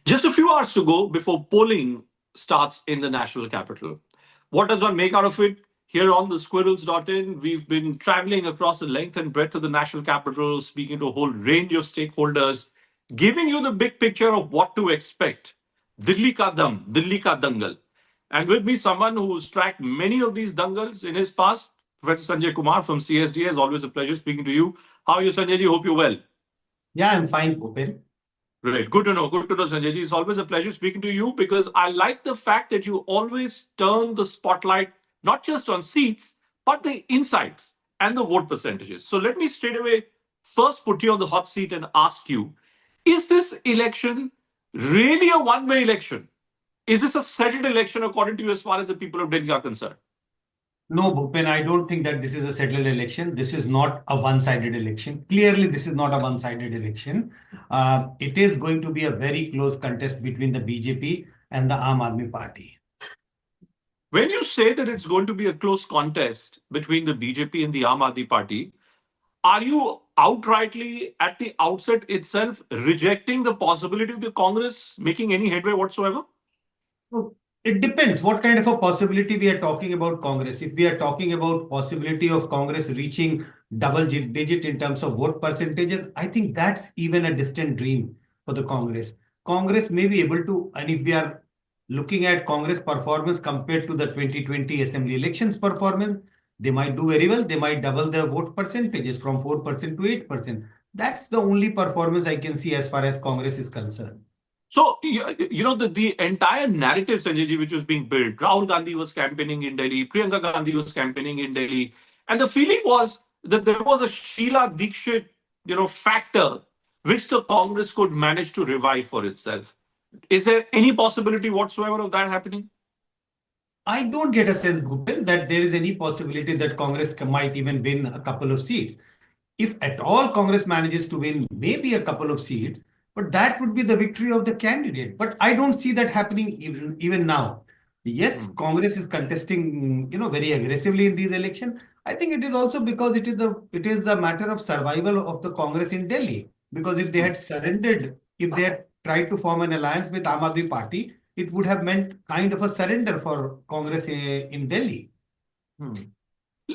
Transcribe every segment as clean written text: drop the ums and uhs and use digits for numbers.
Just a few hours to go before polling starts in the national capital. What does one make out of it? Here on the squirrels.in, we've been traveling across the length and breadth of the national capital, speaking to a whole range of stakeholders, giving you the big picture of what to expect. Dilli ka dam, Dilli ka dangal. And with me, someone who's tracked many of these dangals in his past, Professor Sanjay Kumar from CSD. It's always a pleasure speaking to you. How are you, Sanjay ji? Hope you're well. Yeah, I'm fine, Bhupendra. Great. Good to know. Good to know, Sanjay ji. It's always a pleasure speaking to you because I like the fact that you always turn the spotlight not just on seats, but the insights and the vote percentages. So let me straight away first put you on the hot seat and ask you, is this election really a one-way election? Is this a settled election according to you as far as the people of Delhi are concerned? No, Bhupen, I don't think that this is a settled election. This is not a one-sided election. Clearly, this is not a one-sided election. It is going to be a very close contest between the BJP and the Aam Aadmi Party. When you say that it's going to be a close contest between the BJP and the Aam Aadmi Party, are you outrightly at the outset itself rejecting the possibility of the Congress making any headway whatsoever? So it depends what kind of a possibility we are talking about Congress. If we are talking about possibility of Congress reaching double digit in terms of vote percentages, I think that's even a distant dream for the Congress. Congress may be able to, and if we are looking at Congress performance compared to the 2020 assembly elections performance, they might do very well. They might double their vote percentages from 4% to 8%. That's the only performance I can see as far as Congress is concerned. So, the entire narrative, Sanjay ji, which was being built, Rahul Gandhi was campaigning in Delhi, Priyanka Gandhi was campaigning in Delhi, and the feeling was that there was a Sheila Dikshit, factor which the Congress could manage to revive for itself. Is there any possibility whatsoever of that happening? I don't get a sense, Bhupen, that there is any possibility that Congress might even win a couple of seats. If at all Congress manages to win maybe a couple of seats, but that would be the victory of the candidate. But I don't see that happening even now. Yes, Congress is contesting, very aggressively in these elections. I think it is also because it is the matter of survival of the Congress in Delhi. Because if they had surrendered, if they had tried to form an alliance with Aam Aadmi Party, it would have meant kind of a surrender for Congress in Delhi. Hmm.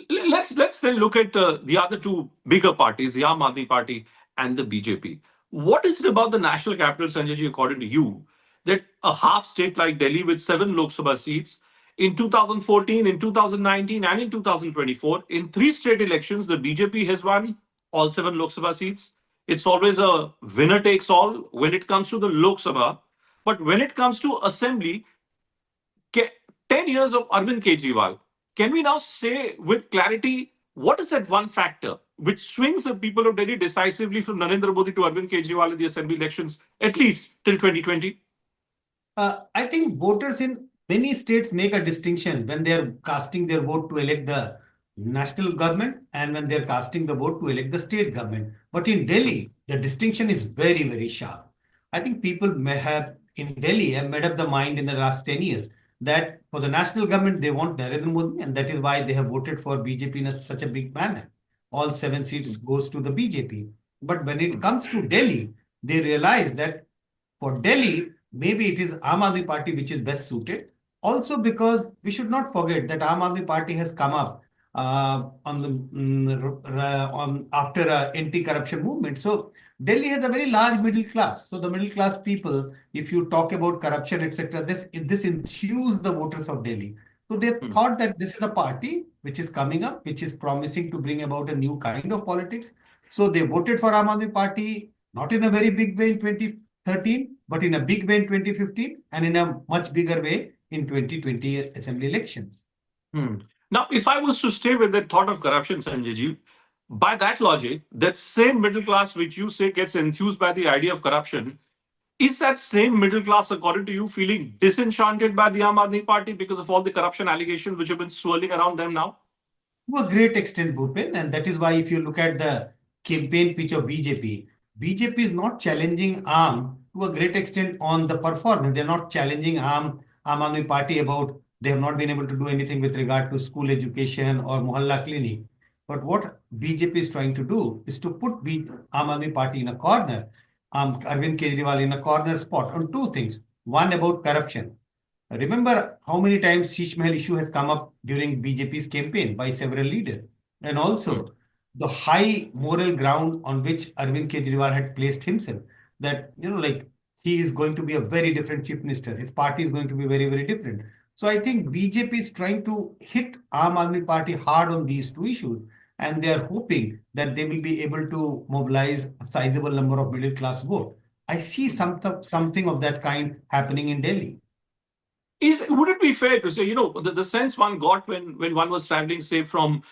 Let's then look at the other two bigger parties, the Aam Aadmi Party and the BJP. What is it about the national capital, Sanjay ji, according to you, that a half state like Delhi with 7 Lok Sabha seats in 2014, in 2019, and in 2024, in 3 state elections, the BJP has won all 7 Lok Sabha seats. It's always a winner takes all when it comes to the Lok Sabha. But when it comes to assembly, 10 years of Arvind Kejriwal, can we now say with clarity what is that one factor which swings the people of Delhi decisively from Narendra Modi to Arvind Kejriwal in the assembly elections, at least till 2020? I think voters in many states make a distinction when they are casting their vote to elect the national government and when they're casting the vote to elect the state government. But in Delhi, the distinction is very, very sharp. I think people may have in Delhi have made up the mind in the last 10 years that for the national government, they want Narendra Modi, and that is why they have voted for BJP in such a big manner. All 7 seats goes to the BJP. But when it comes to Delhi, they realize that for Delhi, maybe it is Aam Aadmi Party which is best suited. Also, because we should not forget that Aam Aadmi Party has come up on after a anti-corruption movement. So Delhi has a very large middle class. So the middle class people, if you talk about corruption, etc., this enthused the voters of Delhi. So they thought that this is a party which is coming up, which is promising to bring about a new kind of politics. So they voted for Aam Aadmi Party, not in a very big way in 2013, but in a big way in 2015 and in a much bigger way in 2020 assembly elections. Now, if I was to stay with that thought of corruption, Sanjay ji, by that logic, that same middle class which you say gets enthused by the idea of corruption, is that same middle class, according to you, feeling disenchanted by the Aam Aadmi Party because of all the corruption allegations which have been swirling around them now? To a great extent, Bhupen, and that is why if you look at the campaign pitch of BJP, BJP is not challenging AAM to a great extent on the performance. They're not challenging Aam Aadmi Party about they have not been able to do anything with regard to school education or mohalla clinic. But what BJP is trying to do is to put Aam Aadmi Party in a corner Arvind Kejriwal in a corner spot on two things. One about corruption. Remember how many times Sheesh Mahal issue has come up during BJP's campaign by several leaders, and Hmm. also the high moral ground on which Arvind Kejriwal had placed himself. That like he is going to be a very different chief minister. His party is going to be very very different. So I think BJP is trying to hit Aam Aadmi Party hard on these two issues, and they are hoping that they will be able to mobilize a sizable number of middle class vote. I see something of that kind happening in Delhi. Would it be fair to say, the sense one got when one was traveling, say, from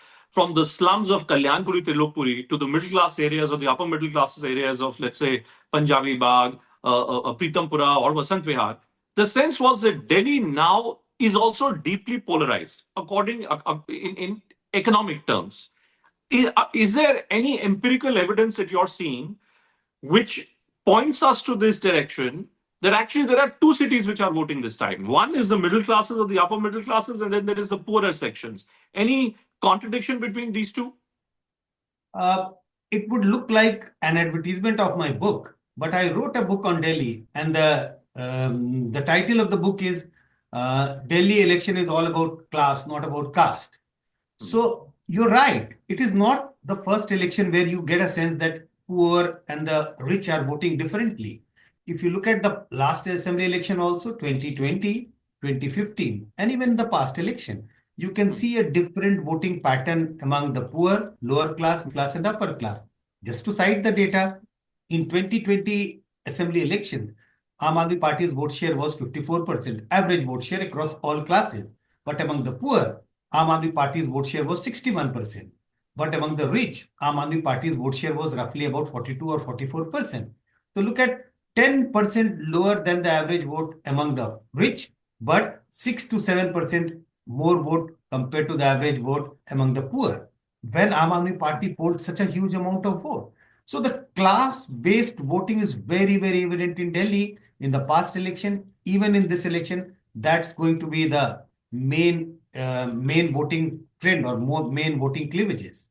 the slums of Kalyanpuri, Trilokpuri to the middle class areas or the upper middle classes areas of, let's say, Punjabi Bagh, Pritampura or Vasant Vihar, the sense was that Delhi now is also deeply polarized, in economic terms. Is there any empirical evidence that you're seeing which points us to this direction that actually there are two cities which are voting this time? One is the middle classes or the upper middle classes, and then there is the poorer sections. Any contradiction between these two? Uh, it would look like an advertisement of my book, but I wrote a book on Delhi, and the title of the book is Delhi election is all about class, not about caste. Hmm. So you're right. It is not the first election where you get a sense that poor and the rich are voting differently. If you look at the last assembly election also, 2020, 2015, and even the past election, you can Hmm. see a different voting pattern among the poor, lower class, and upper class. Just to cite the data, in 2020 assembly election, Aam Aadmi Party's vote share was 54%, average vote share across all classes. But among the poor, Aam Aadmi Party's vote share was 61%. But among the rich, Aam Aadmi Party's vote share was roughly about 42 or 44%. So look at 10% lower than the average vote among the rich, but 6 to 7% more vote compared to the average vote among the poor. When Aam Aadmi Party polled such a huge amount of vote. So the class-based voting is very, very evident in Delhi in the past election, even in this election. That's going to be the main voting trend or more main voting cleavages.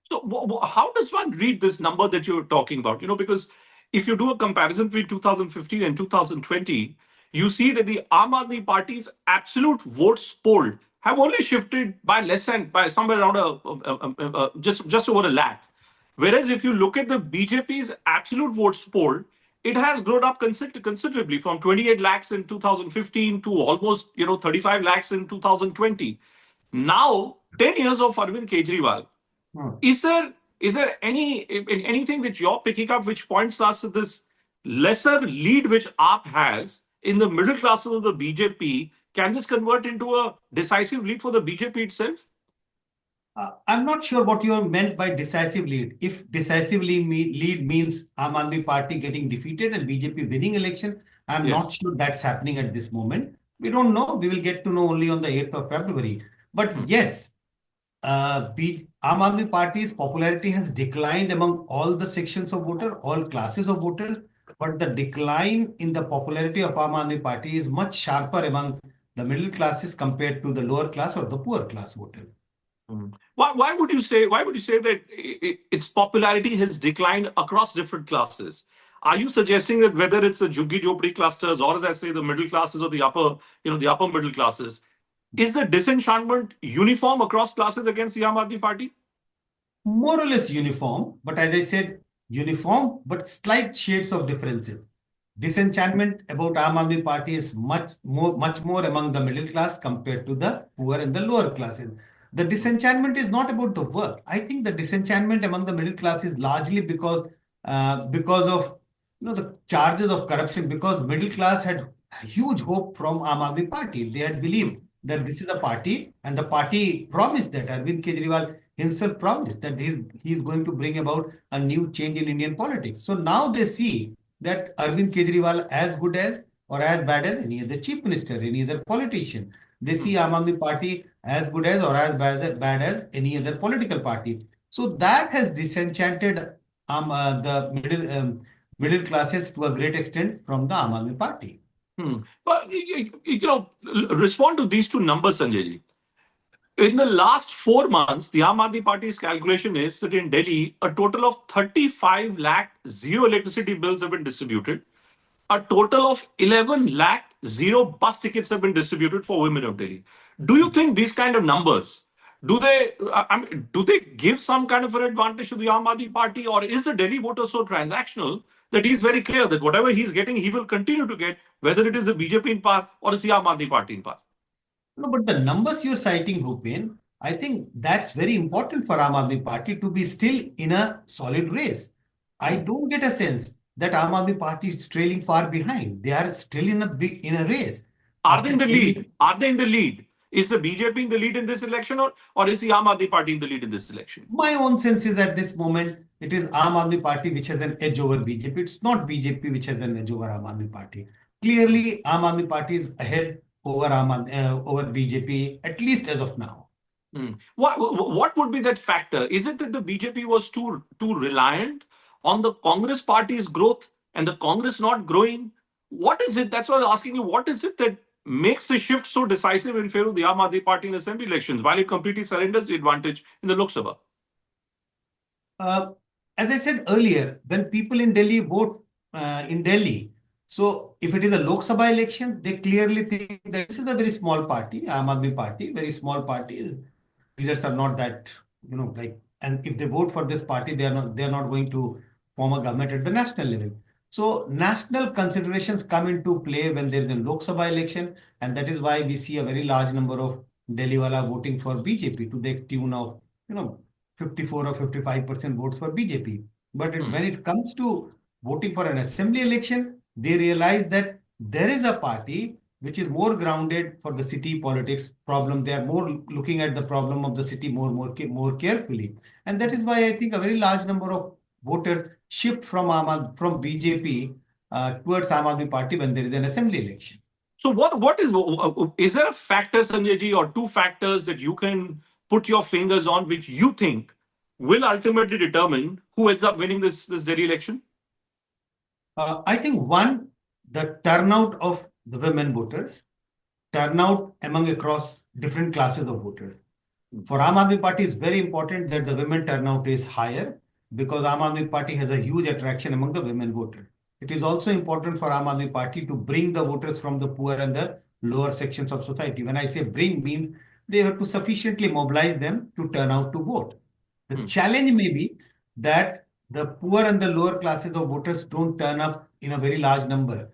So, how does one read this number that you're talking about? Because if you do a comparison between 2015 and 2020, you see that the Aam Aadmi Party's absolute votes polled have only shifted by somewhere around just over a lakh. Whereas if you look at the BJP's absolute votes polled, it has grown up considerably from 28 lakhs in 2015 to almost 35 lakhs in 2020. Now, 10 years of Arvind Kejriwal, Hmm. is there anything that you're picking up which points us to this lesser lead which AAP has in the middle classes of the BJP? Can this convert into a decisive lead for the BJP itself? I'm not sure what you meant by decisive lead. If lead means Aam Aadmi Party getting defeated and BJP winning election, I'm not Yes. sure that's happening at this moment. We don't know. We will get to know only on the 8th of February. But Hmm. yes, Aam Aadmi Party's popularity has declined among all the sections of voter, all classes of voters. But the decline in the popularity of Aam Aadmi Party is much sharper among the middle classes compared to the lower class or the poor class voters. Mm. Why would you say that its popularity has declined across different classes? Are you suggesting that whether it's the Juggi Jopdi clusters or, as I say, the middle classes or the upper middle classes, is the disenchantment uniform across classes against the Aam Aadmi Party? More or less uniform, but as I said, uniform, but slight shades of differences. Disenchantment about Aam Aadmi Party is much more among the middle class compared to the poor and the lower classes. The disenchantment is not about the work. I think the disenchantment among the middle class is largely because of the charges of corruption. Because middle class had huge hope from Aam Aadmi Party. They had believed that this is a party, and the party promised that Arvind Kejriwal himself promised that he is going to bring about a new change in Indian politics. So now they see that Arvind Kejriwal as good as or as bad as any other chief minister, any other politician. They see Aam Aadmi Party as good as or as bad as any other political party. So that has disenchanted the middle classes to a great extent from the Aam Aadmi Party. But respond to these two numbers, Sanjay ji. In the last 4 months, the Aam Aadmi Party's calculation is that in Delhi, a total of 35 lakh zero electricity bills have been distributed. A total of 11 lakh zero bus tickets have been distributed for women of Delhi. Do you think these kind of numbers, do they give some kind of an advantage to the Aam Aadmi Party, or is the Delhi voter so transactional that he's very clear that whatever he's getting, he will continue to get, whether it is the BJP in power or it's the Aam Aadmi Party in power? No, but the numbers you're citing, Bhupen, I think that's very important for Aam Aadmi Party to be still in a solid race. I Hmm. don't get a sense that Aam Aadmi Party is trailing far behind. They are still in a race. Are they After in the 10 years, lead? Are they in the lead? Is the BJP in the lead in this election, or is the Aam Aadmi Party in the lead in this election? my own sense is at this moment, it is Aam Aadmi Party which has an edge over BJP. It's not BJP which has an edge over Aam Aadmi Party. Clearly, Aam Aadmi Party is ahead over BJP, at least as of now. Hmm. What would be that factor? Is it that the BJP was too reliant on the Congress party's growth and the Congress not growing? What is it? That's why I was asking you. What is it that makes the shift so decisive in favor of the Aam Aadmi Party in assembly elections, while it completely surrenders the advantage in the Lok Sabha? Uh, as I said earlier, when people in Delhi vote in Delhi, so if it is a Lok Sabha election, they clearly think that this is a very small party, Aam Aadmi Party, very small party. Leaders are not that, like, and if they vote for this party, they are not going to form a government at the national level. So national considerations come into play when there is a Lok Sabha election, and that is why we see a very large number of Delhi wala voting for BJP to the tune of, 54 or 55% votes for BJP. But Hmm. when it comes to voting for an assembly election, they realize that there is a party which is more grounded for the city politics problem. They are more looking at the problem of the city more carefully, and that is why I think a very large number of voters shift from BJP towards Aam Aadmi Party when there is an assembly election. So what is there a factor, Sanjay ji, or two factors that you can put your fingers on which you think will ultimately determine who ends up winning this Delhi election? I think one, the turnout of the women voters, turnout among across different classes of voters. For Aam Aadmi Party, it's very important that the women turnout is higher because Aam Aadmi Party has a huge attraction among the women voters. It is also important for Aam Aadmi Party to bring the voters from the poor and the lower sections of society. When I say bring, means they have to sufficiently mobilize them to turn out to vote. The Hmm. challenge may be that the poor and the lower classes of voters don't turn up in a very large number.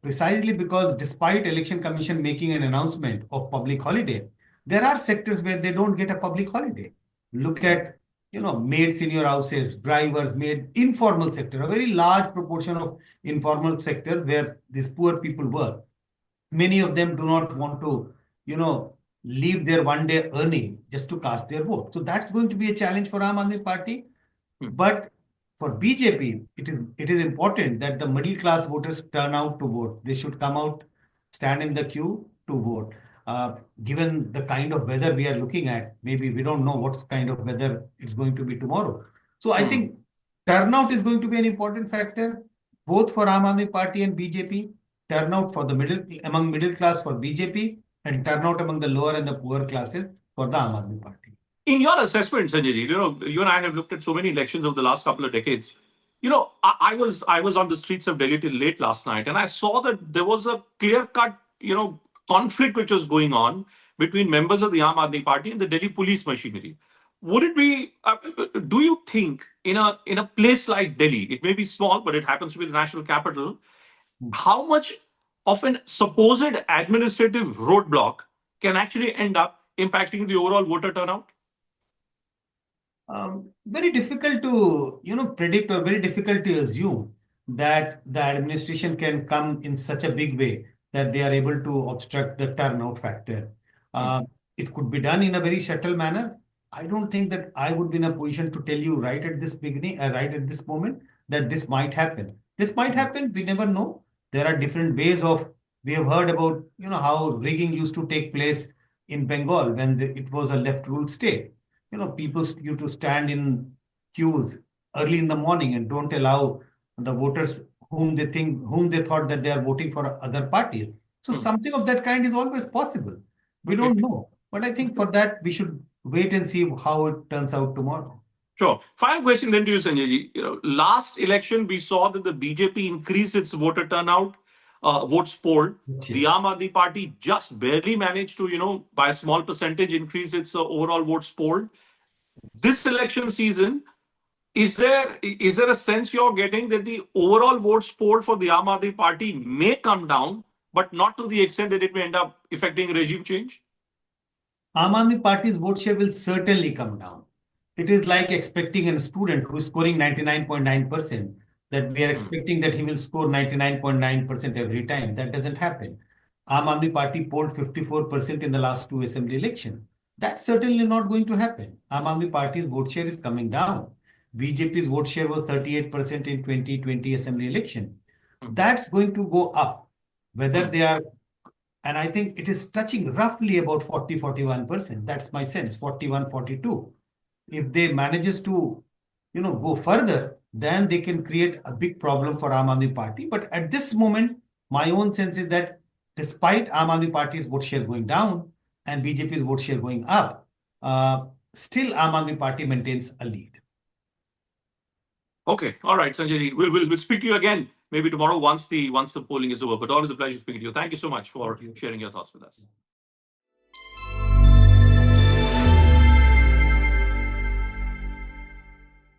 Precisely because despite election commission making an announcement of public holiday, there are sectors where they don't get a public holiday. Look Hmm. at, maids in your houses, drivers, maid, informal sector, a very large proportion of informal sectors where these poor people work. Many of them do not want to, leave their one day earning just to cast their vote. So that's going to be a challenge for Aam Aadmi Party. Hmm. But for BJP, it is important that the middle class voters turn out to vote. They should come out, stand in the queue to vote. Given the kind of weather we are looking at, maybe we don't know what kind of weather it's going to be tomorrow. So I Hmm. think turnout is going to be an important factor, both for Aam Aadmi Party and BJP. Turnout for the middle class for BJP, and turnout among the lower and the poor classes for the Aam Aadmi Party. In your assessment, Sanjay ji, you and I have looked at so many elections over the last couple of decades. I was on the streets of Delhi till late last night, and I saw that there was a clear cut, conflict which was going on between members of the Aam Aadmi Party and the Delhi police machinery. Would it be? Do you think in a place like Delhi, it may be small, but it happens to be the national capital, how much of an supposed administrative roadblock can actually end up impacting the overall voter turnout? Very difficult to predict, or very difficult to assume that the administration can come in such a big way that they are able to obstruct the turnout factor. Hmm. Uh, it could be done in a very subtle manner. I don't think that I would be in a position to tell you right at this beginning, right at this moment, that this might happen. This might happen. We never know. There are different ways of. We have heard about how rigging used to take place in Bengal when it was a left-ruled state. People used to stand in queues early in the morning and don't allow the voters whom they thought that they are voting for other parties. So Hmm. something of that kind is always possible. We Okay. don't know. But I think for that, we should wait and see how it turns out tomorrow. Sure. Final question then to you, Sanjay ji. Last election we saw that the BJP increased its voter turnout, votes polled. The Yes. Aam Aadmi Party just barely managed to, by a small percentage, increase its overall votes polled. This election season, is there a sense you're getting that the overall votes polled for the Aam Aadmi Party may come down, but not to the extent that it may end up affecting regime change? Aam Aadmi Party's vote share will certainly come down. It is like expecting a student who is scoring 99.9% that we are Hmm. expecting that he will score 99.9% every time. That doesn't happen. Aam Aadmi Party polled 54% in the last two assembly elections. That's certainly not going to happen. Aam Aadmi Party's vote share is coming down. BJP's vote share was 38% in 2020 assembly election. Hmm. That's going to go up. Whether Hmm. they are, and I think it is touching roughly about 40-41%. That's my sense, 41-42. If they manages to, go further, then they can create a big problem for Aam Aadmi Party. But at this moment, my own sense is that despite Aam Aadmi Party's vote share going down and BJP's vote share going up, still Aam Aadmi Party maintains a lead. Okay, all right, Sanjay ji. We'll speak to you again maybe tomorrow once the polling is over. But always a pleasure speaking to you. Thank you so much Thank for you. sharing your thoughts with us.